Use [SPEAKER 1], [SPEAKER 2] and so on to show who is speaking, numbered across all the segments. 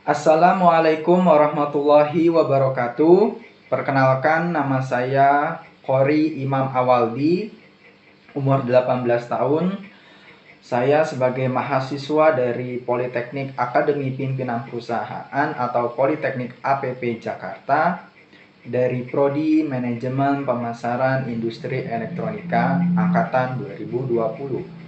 [SPEAKER 1] Assalamualaikum warahmatullahi wabarakatuh. Perkenalkan, nama saya Qori Imam Awaldi, umur 18 tahun. Saya sebagai mahasiswa dari Politeknik Akademi Pimpinan Perusahaan atau Politeknik APP Jakarta dari Prodi Manajemen Pemasaran Industri Elektronika angkatan 2020.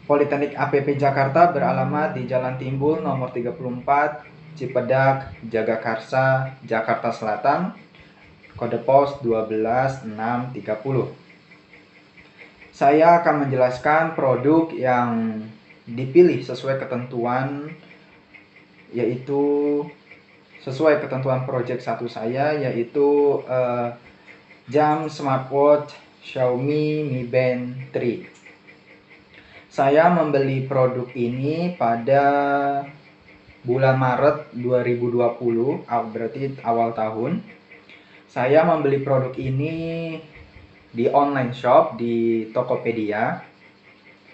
[SPEAKER 1] Politeknik APP Jakarta beralamat di Jalan Timbul nomor 34, Cipedak, Jagakarsa, Jakarta Selatan, kode pos 12630. Saya akan menjelaskan produk yang dipilih sesuai ketentuan, yaitu sesuai ketentuan project 1 saya, yaitu jam smartwatch Xiaomi Mi Band 3. Saya membeli produk ini pada bulan Maret 2020, berarti awal tahun. Saya membeli produk ini di online shop di Tokopedia.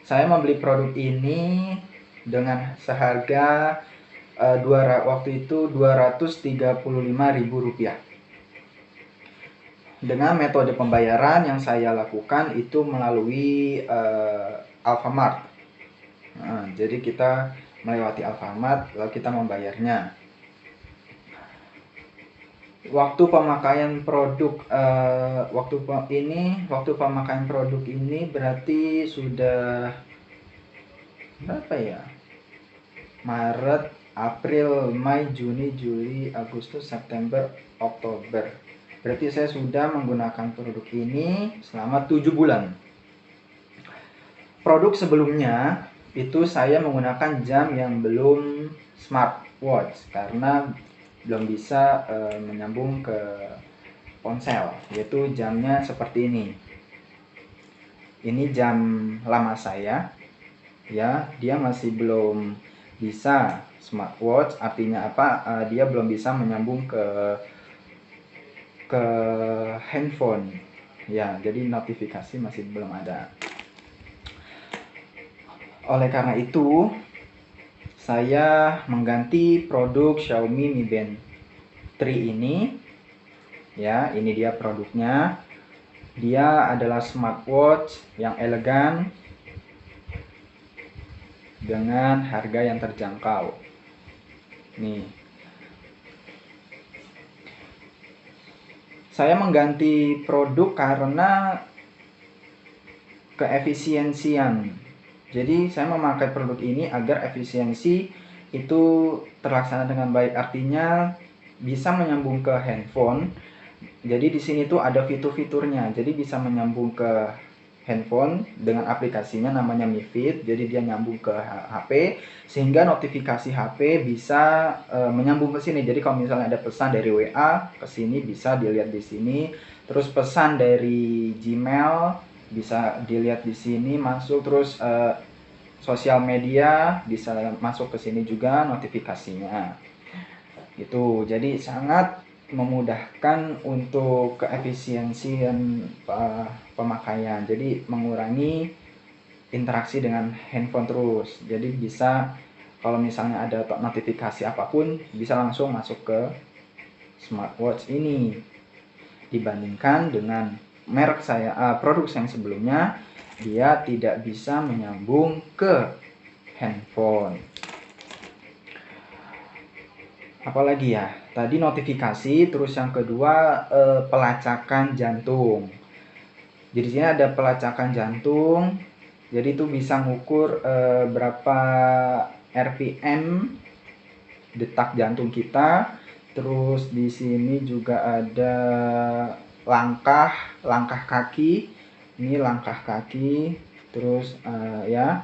[SPEAKER 1] Saya membeli produk ini dengan seharga waktu itu Rp235.000. Dengan metode pembayaran yang saya lakukan itu melalui Alfamart. Jadi kita melewati Alfamart lalu kita membayarnya. Waktu pemakaian produk ini berarti sudah berapa ya? Maret, April, Mei, Juni, Juli, Agustus, September, Oktober. Berarti saya sudah menggunakan produk ini selama 7 bulan. Produk sebelumnya itu saya menggunakan jam yang belum smartwatch karena belum bisa menyambung ke ponsel, yaitu jamnya seperti ini. Ini jam lama saya, ya, dia masih belum bisa smartwatch. Artinya apa? Dia belum bisa menyambung ke handphone, ya. Jadi notifikasi masih belum ada. Oleh karena itu, saya mengganti produk Xiaomi Mi Band 3 ini. Ya, ini dia produknya. Dia adalah smartwatch yang elegan dengan harga yang terjangkau. Nih. Saya mengganti produk karena keefisiensian. Jadi saya memakai produk ini agar efisiensi itu terlaksana dengan baik. Artinya bisa menyambung ke handphone. Jadi di sini tuh ada fitur-fiturnya. Jadi bisa menyambung ke handphone dengan aplikasinya namanya Mi Fit. Jadi dia nyambung ke HP sehingga notifikasi HP bisa menyambung ke sini. Jadi kalau misalnya ada pesan dari WA ke sini bisa dilihat di sini. Terus pesan dari Gmail bisa dilihat di sini masuk. Terus sosial media bisa masuk ke sini juga notifikasinya. Gitu. Jadi sangat memudahkan untuk keefisiensian pemakaian. Jadi mengurangi interaksi dengan handphone terus. Jadi bisa kalau misalnya ada notifikasi apapun bisa langsung masuk ke smartwatch ini. Dibandingkan dengan merek saya, produk saya yang sebelumnya, dia tidak bisa menyambung ke handphone. Apalagi ya, tadi notifikasi, terus yang kedua pelacakan jantung. Jadi sini ada pelacakan jantung. Jadi itu bisa ngukur berapa RPM detak jantung kita. Terus di sini juga ada langkah kaki. Ini langkah kaki. Terus ya,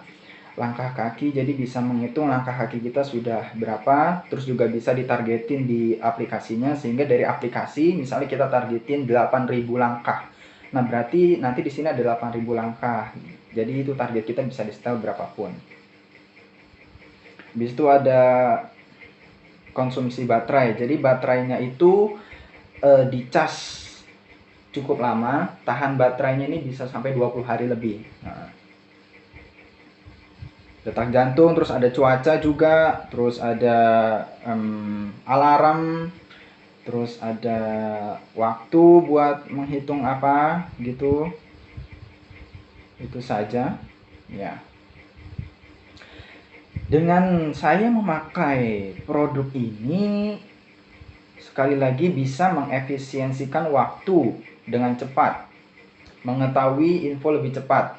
[SPEAKER 1] langkah kaki, jadi bisa menghitung langkah kaki kita sudah berapa. Terus juga bisa ditargetin di aplikasinya, sehingga dari aplikasi misalnya kita targetin 8.000 langkah. Nah, berarti nanti di sini ada 8.000 langkah. Jadi itu target kita bisa di-setel berapapun. Habis itu ada konsumsi baterai. Jadi baterainya itu dicas cukup lama, tahan baterainya ini bisa sampai 20 hari lebih. Nah, detak jantung, terus ada cuaca juga, terus ada alarm, terus ada waktu buat menghitung apa gitu. Itu saja ya. Dengan saya memakai produk ini, sekali lagi bisa mengefisiensikan waktu dengan cepat, mengetahui info lebih cepat.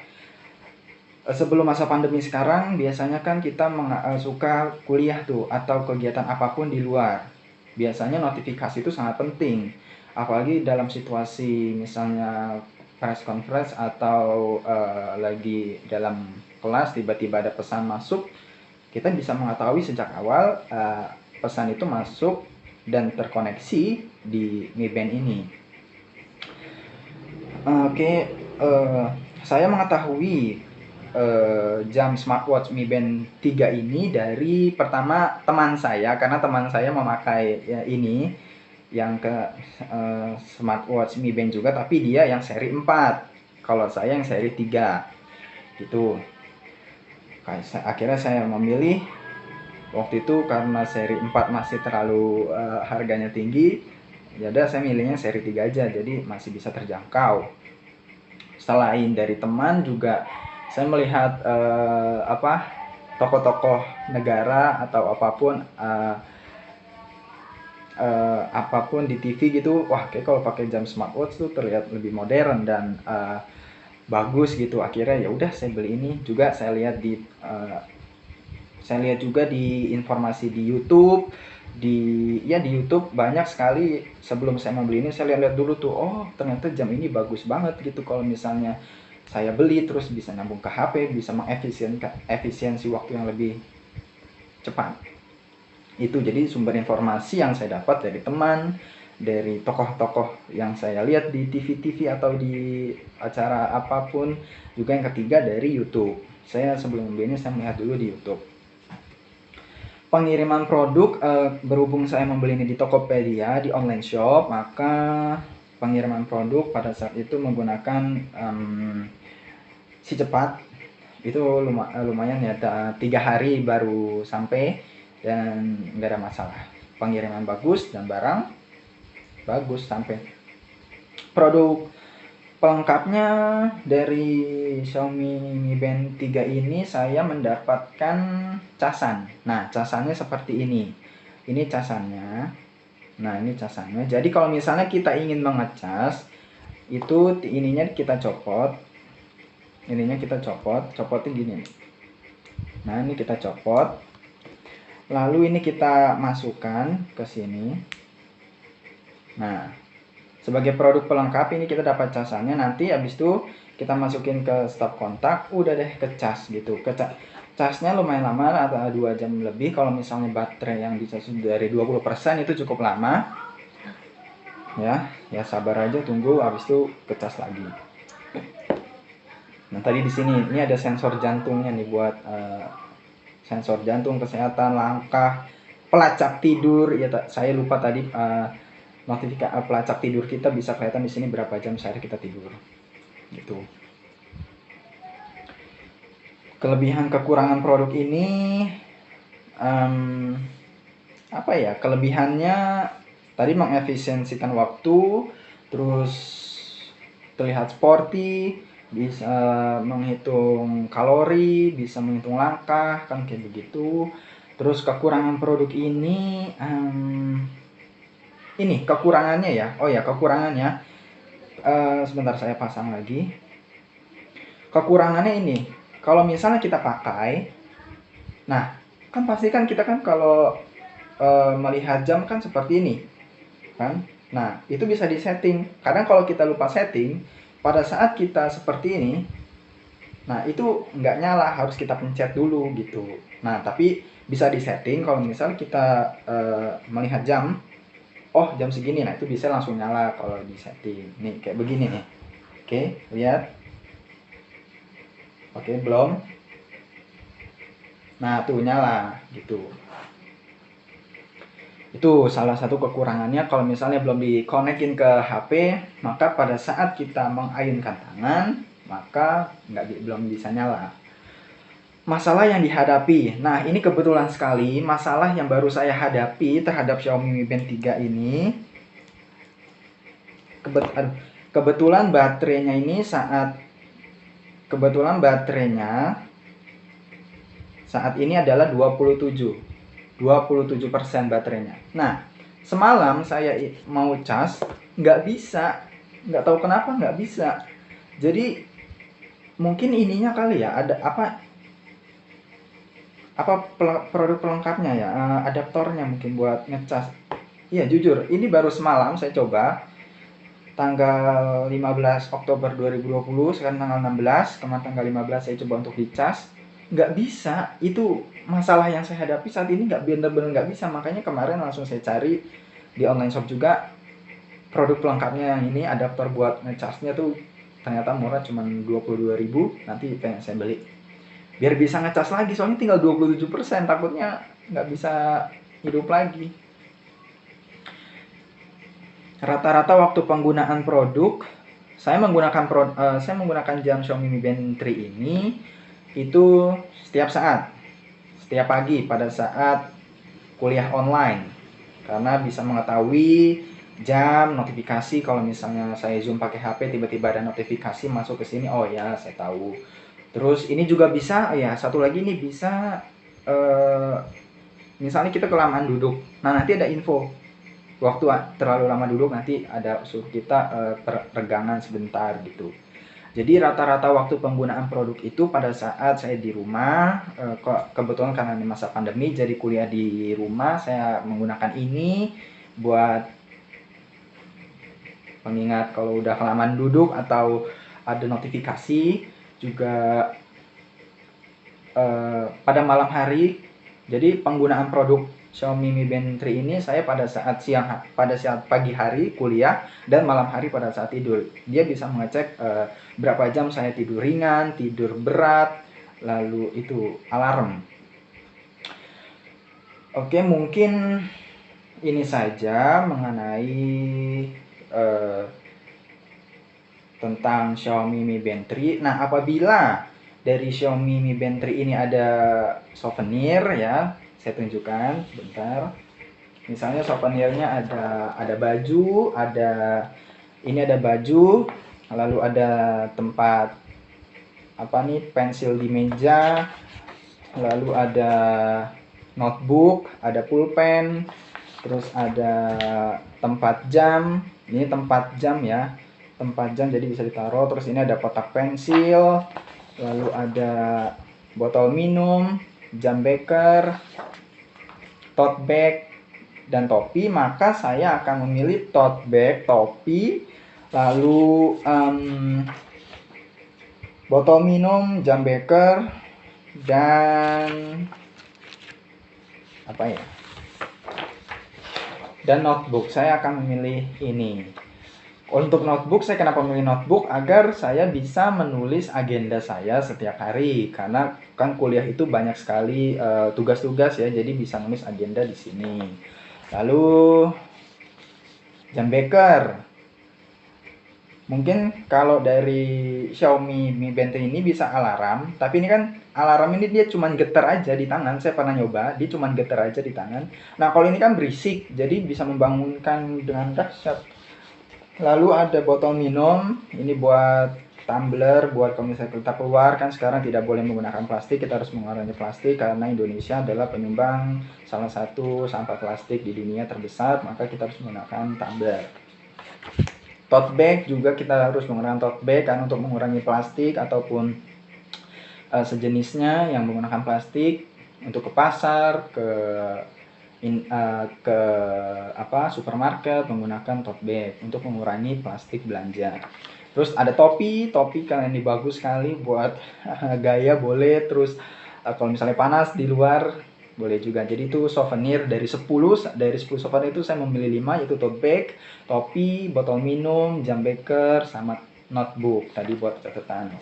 [SPEAKER 1] Sebelum masa pandemi sekarang, biasanya kan kita suka kuliah tuh atau kegiatan apapun di luar. Biasanya notifikasi itu sangat penting, apalagi dalam situasi misalnya press conference atau lagi dalam kelas tiba-tiba ada pesan masuk. Kita bisa mengetahui sejak awal pesan itu masuk dan terkoneksi di Mi Band ini. Saya mengetahui jam smartwatch Mi Band 3 ini dari pertama teman saya, karena teman saya memakai ya, ini yang ke smartwatch Mi Band juga, tapi dia yang seri 4, kalau saya yang seri 3 gitu. Akhirnya saya memilih waktu itu karena seri 4 masih terlalu harganya tinggi, ya udah saya milihnya seri 3 aja, jadi masih bisa terjangkau. Selain dari teman juga saya melihat tokoh-tokoh negara atau apapun di TV gitu, wah kayak kalau pakai jam smartwatch tuh terlihat lebih modern dan bagus gitu. Akhirnya ya udah saya beli ini juga. Saya lihat juga di informasi di YouTube, di YouTube banyak sekali. Sebelum saya membeli ini saya lihat dulu tuh, oh ternyata jam ini bagus banget gitu. Kalau misalnya saya beli terus bisa nyambung ke HP, bisa efisiensi waktu yang lebih cepat. Itu jadi sumber informasi yang saya dapat dari teman, dari tokoh-tokoh yang saya lihat di TV-TV atau di acara apapun. Juga yang ketiga dari YouTube. Saya sebelum membeli ini saya melihat dulu di YouTube. Pengiriman produk, berhubung saya membeli ini di Tokopedia, di online shop, maka pengiriman produk pada saat itu menggunakan si cepat. Itu lumayan ya, 3 hari baru sampai dan nggak ada masalah. Pengiriman bagus dan barang bagus sampai. Produk pelengkapnya dari Xiaomi Mi Band 3 ini saya mendapatkan casan. Nah, casannya seperti ini. Ini casannya. Nah, ini casannya. Jadi kalau misalnya kita ingin mengecas, itu ininya kita copot. Ininya kita copotin gini. Nah, ini kita copot. Lalu ini kita masukkan ke sini. Nah, sebagai produk pelengkap ini kita dapat casannya. Nanti habis itu kita masukin ke stop kontak, udah deh kecas gitu. Casnya lumayan lama, atau 2 jam lebih. Kalau misalnya baterai yang dicas dari 20% itu cukup lama. Ya sabar aja, tunggu, habis itu kecas lagi. Nah, tadi di sini ini ada sensor jantungnya nih, buat sensor jantung, kesehatan, langkah, pelacak tidur. Ya, saya lupa tadi notifikasi pelacak tidur kita bisa kelihatan di sini berapa jam sehari kita tidur. Gitu. Kelebihan kekurangan produk ini kelebihannya tadi mengefisiensikan waktu, terus terlihat sporty, bisa menghitung kalori, bisa menghitung langkah, kan kayak begitu. Terus kekurangan produk ini kekurangannya ya. Oh ya, kekurangannya sebentar saya pasang lagi. Kekurangannya ini, kalau misalnya kita pakai, nah kan pasti kan kita kan kalau melihat jam kan seperti ini kan. Nah, itu bisa disetting. Kadang kalau kita lupa setting, pada saat kita seperti ini, nah itu nggak nyala, harus kita pencet dulu gitu. Nah, tapi bisa disetting kalau misalnya kita melihat jam, oh jam segini, nah itu bisa langsung nyala kalau disetting. Nih kayak begini nih. Oke, lihat. Oke, belum. Nah, tuh nyala gitu. Itu salah satu kekurangannya kalau misalnya belum dikonekin ke HP, maka pada saat kita mengayunkan tangan, maka belum bisa nyala. masalah yang dihadapi. Nah, ini kebetulan sekali masalah yang baru saya hadapi terhadap Xiaomi Mi Band 3 ini. Kebetulan baterainya ini saat ini adalah 27% baterainya. Nah, semalam saya mau cas, nggak bisa, nggak tahu kenapa nggak bisa. Jadi mungkin ininya kali ya, ada apa produk pelengkapnya ya, adaptornya mungkin buat ngecas. Iya, jujur ini baru semalam saya coba tanggal 15 Oktober 2020, sekarang tanggal 16, kemarin tanggal 15 saya coba untuk dicas, nggak bisa. Itu masalah yang saya hadapi saat ini, bener-bener nggak bisa. Makanya kemarin langsung saya cari di online shop juga produk pelengkapnya yang ini, adaptor buat ngecasnya tuh ternyata murah, cuma 22.000. Nanti pengen saya beli biar bisa ngecas lagi, soalnya tinggal 27%, takutnya nggak bisa hidup lagi. Rata-rata waktu penggunaan produk, saya menggunakan jam Xiaomi Mi Band 3 ini itu setiap pagi pada saat kuliah online, karena bisa mengetahui jam, notifikasi. Kalau misalnya saya zoom pakai HP, tiba-tiba ada notifikasi masuk ke sini, oh ya saya tahu. Terus ini juga bisa, ya satu lagi ini bisa, misalnya kita kelamaan duduk, nah nanti ada info waktu terlalu lama duduk, nanti ada suruh kita peregangan sebentar gitu. Jadi rata-rata waktu penggunaan produk itu pada saat saya di rumah, kebetulan karena ini masa pandemi, jadi kuliah di rumah, saya menggunakan ini buat pengingat kalau udah kelamaan duduk atau ada notifikasi. Juga pada malam hari, jadi penggunaan produk Xiaomi Mi Band 3 ini saya pada saat pagi hari kuliah, dan malam hari pada saat tidur. Dia bisa mengecek berapa jam saya tidur ringan, tidur berat, lalu itu alarm. Oke, mungkin ini saja mengenai tentang Xiaomi Mi Band 3. Nah, apabila dari Xiaomi Mi Band 3 ini ada souvenir ya, saya tunjukkan bentar. Misalnya souvenirnya ada baju, ini ada baju, lalu ada tempat pensil di meja, lalu ada notebook, ada pulpen, terus ada tempat jam. Ini tempat jam ya, tempat jam jadi bisa ditaruh. Terus ini ada kotak pensil, lalu ada botol minum, jam beker, tote bag, dan topi. Maka saya akan memilih tote bag, topi, lalu botol minum, jam beker, dan dan notebook. Saya akan memilih ini. Untuk notebook, saya kenapa memilih notebook? Agar saya bisa menulis agenda saya setiap hari, karena kan kuliah itu banyak sekali tugas-tugas ya, jadi bisa nulis agenda di sini. Lalu jam beker. Mungkin kalau dari Xiaomi Mi Band 3 ini bisa alarm, tapi ini kan alarm ini dia cuma getar aja di tangan. Saya pernah nyoba, dia cuma getar aja di tangan. Nah, kalau ini kan berisik, jadi bisa membangunkan dengan dahsyat. Lalu ada botol minum, ini buat tumbler, buat kalau misalnya kita keluar, kan sekarang tidak boleh menggunakan plastik, kita harus mengurangi plastik karena Indonesia adalah penyumbang salah satu sampah plastik di dunia terbesar, maka kita harus menggunakan tumbler. Tote bag juga kita harus menggunakan tote bag kan, untuk mengurangi plastik ataupun sejenisnya yang menggunakan plastik, untuk ke pasar, ke supermarket menggunakan tote bag untuk mengurangi plastik belanja. Terus ada topi kalian ini bagus sekali buat gaya, boleh. Terus kalau misalnya panas di luar boleh juga. Jadi itu souvenir dari 10 souvenir itu saya memilih 5, yaitu tote bag, topi, botol minum, jam beker, sama notebook tadi buat catatan.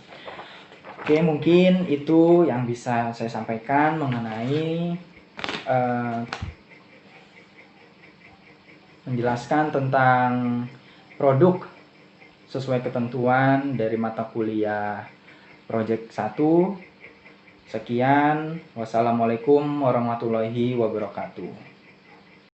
[SPEAKER 1] Oke, mungkin itu yang bisa saya sampaikan mengenai menjelaskan tentang produk sesuai ketentuan dari mata kuliah Project 1 Sekian, wassalamualaikum warahmatullahi wabarakatuh.